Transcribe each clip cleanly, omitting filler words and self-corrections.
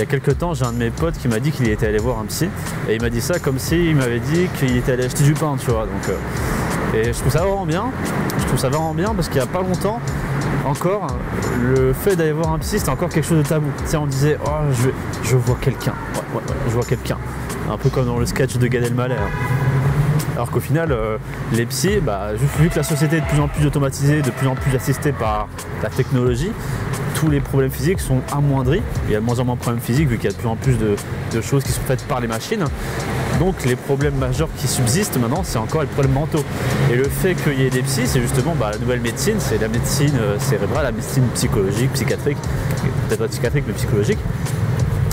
a quelques temps, j'ai un de mes potes qui m'a dit qu'il était allé voir un psy. Et il m'a dit ça comme s'il m'avait dit qu'il était allé acheter du pain, tu vois. Donc, et je trouve ça vraiment bien. Je trouve ça vraiment bien parce qu'il n'y a pas longtemps, encore, le fait d'aller voir un psy, c'était encore quelque chose de tabou. Tu sais, on disait, oh, je vois quelqu'un. Ouais, je vois quelqu'un. Un peu comme dans le sketch de Gad Elmaleh. Alors qu'au final, les psys, vu que la société est de plus en plus automatisée, de plus en plus assistée par la technologie, tous les problèmes physiques sont amoindris. Il y a de moins en moins de problèmes physiques vu qu'il y a de plus en plus de choses qui sont faites par les machines. Donc les problèmes majeurs qui subsistent maintenant, c'est encore les problèmes mentaux. Et le fait qu'il y ait des psys, c'est justement la nouvelle médecine, c'est la médecine cérébrale, la médecine psychologique, psychiatrique, peut-être pas psychiatrique mais psychologique.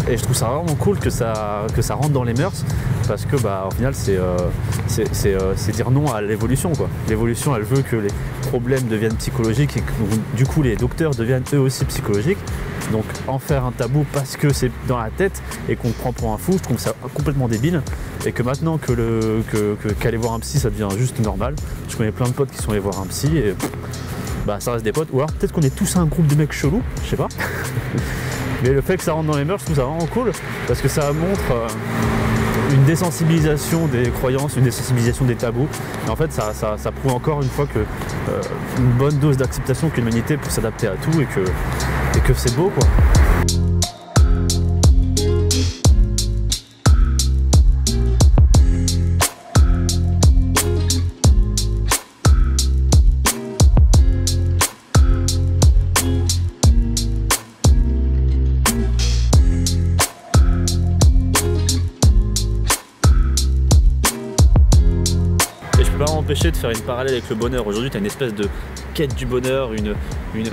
Et je trouve ça vraiment cool que ça rentre dans les mœurs parce que au final c'est dire non à l'évolution quoi. L'évolution elle veut que les problèmes deviennent psychologiques et que du coup les docteurs deviennent eux aussi psychologiques. Donc en faire un tabou parce que c'est dans la tête et qu'on le prend pour un fou, je trouve ça complètement débile. Et que maintenant qu'aller voir un psy ça devient juste normal. Je connais plein de potes qui sont allés voir un psy et ça reste des potes. Ou alors peut-être qu'on est tous un groupe de mecs chelous, je sais pas. Mais le fait que ça rentre dans les mœurs, je trouve ça vraiment cool parce que ça montre une désensibilisation des croyances, une désensibilisation des tabous. Et en fait, ça prouve encore une fois que une bonne dose d'acceptation que l'humanité peut s'adapter à tout et que c'est beau quoi. Empêcher de faire une parallèle avec le bonheur. Aujourd'hui tu as une espèce de quête du bonheur,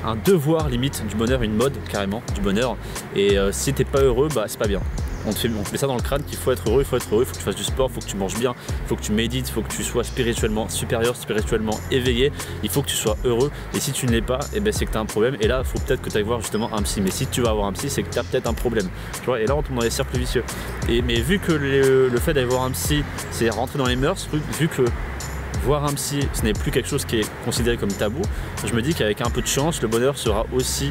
un devoir limite du bonheur, une mode carrément du bonheur et si t'es pas heureux c'est pas bien. On te met ça dans le crâne qu'il faut être heureux, il faut que tu fasses du sport, il faut que tu manges bien, il faut que tu médites, il faut que tu sois spirituellement supérieur, spirituellement éveillé, il faut que tu sois heureux et si tu ne l'es pas, c'est que tu as un problème et là il faut peut-être que tu ailles voir justement un psy. Mais si tu vas avoir un psy, c'est que tu as peut-être un problème. Tu vois, et là on tombe dans les cercles vicieux. Mais vu que le fait d'aller voir un psy, c'est rentrer dans les mœurs, vu que voir un psy, ce n'est plus quelque chose qui est considéré comme tabou, je me dis qu'avec un peu de chance, le bonheur sera aussi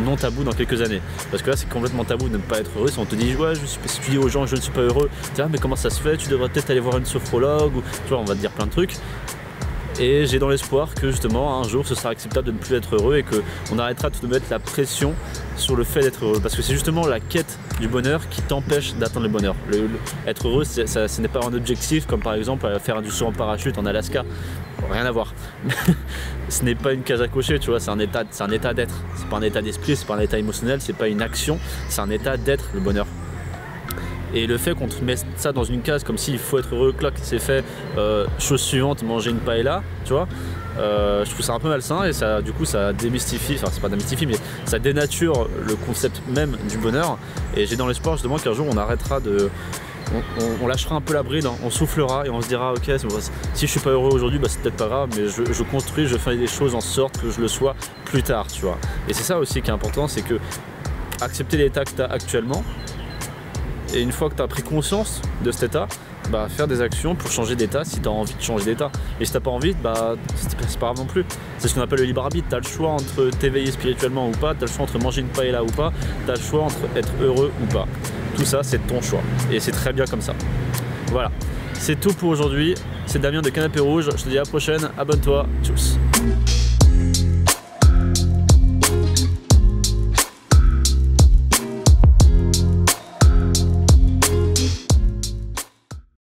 non tabou dans quelques années. Parce que là, c'est complètement tabou de ne pas être heureux. Si on te dit, ouais, si tu dis aux gens, je ne suis pas heureux, tu dis, mais comment ça se fait? Tu devrais peut-être aller voir une sophrologue, ou tu vois, on va te dire plein de trucs. Et j'ai dans l'espoir que justement un jour ce sera acceptable de ne plus être heureux et qu'on arrêtera de mettre la pression sur le fait d'être heureux. Parce que c'est justement la quête du bonheur qui t'empêche d'atteindre le bonheur. Être heureux, ce n'est pas un objectif comme par exemple faire du saut en parachute en Alaska. Rien à voir. Ce n'est pas une case à cocher, tu vois, c'est un état d'être. C'est pas un état d'esprit, c'est pas un état émotionnel, c'est pas une action, c'est un état d'être, le bonheur. Et le fait qu'on te mette ça dans une case comme s'il faut être heureux, clac, c'est fait, chose suivante, manger une paella, tu vois, je trouve ça un peu malsain et ça, du coup ça démystifie, enfin c'est pas démystifie mais ça dénature le concept même du bonheur. Et j'ai dans l'espoir justement qu'un jour on arrêtera on lâchera un peu la bride, on soufflera et on se dira ok, si je suis pas heureux aujourd'hui, c'est peut-être pas grave, mais je construis, je fais des choses en sorte que je le sois plus tard, tu vois. Et c'est ça aussi qui est important, c'est que accepter l'état que tu as actuellement. Et une fois que tu as pris conscience de cet état, faire des actions pour changer d'état si tu as envie de changer d'état. Et si tu n'as pas envie, c'est pas grave non plus. C'est ce qu'on appelle le libre arbitre. Tu as le choix entre t'éveiller spirituellement ou pas, tu as le choix entre manger une paella ou pas, tu as le choix entre être heureux ou pas. Tout ça, c'est ton choix. Et c'est très bien comme ça. Voilà, c'est tout pour aujourd'hui. C'est Damien de Canapé Rouge. Je te dis à la prochaine. Abonne-toi. Tchuss.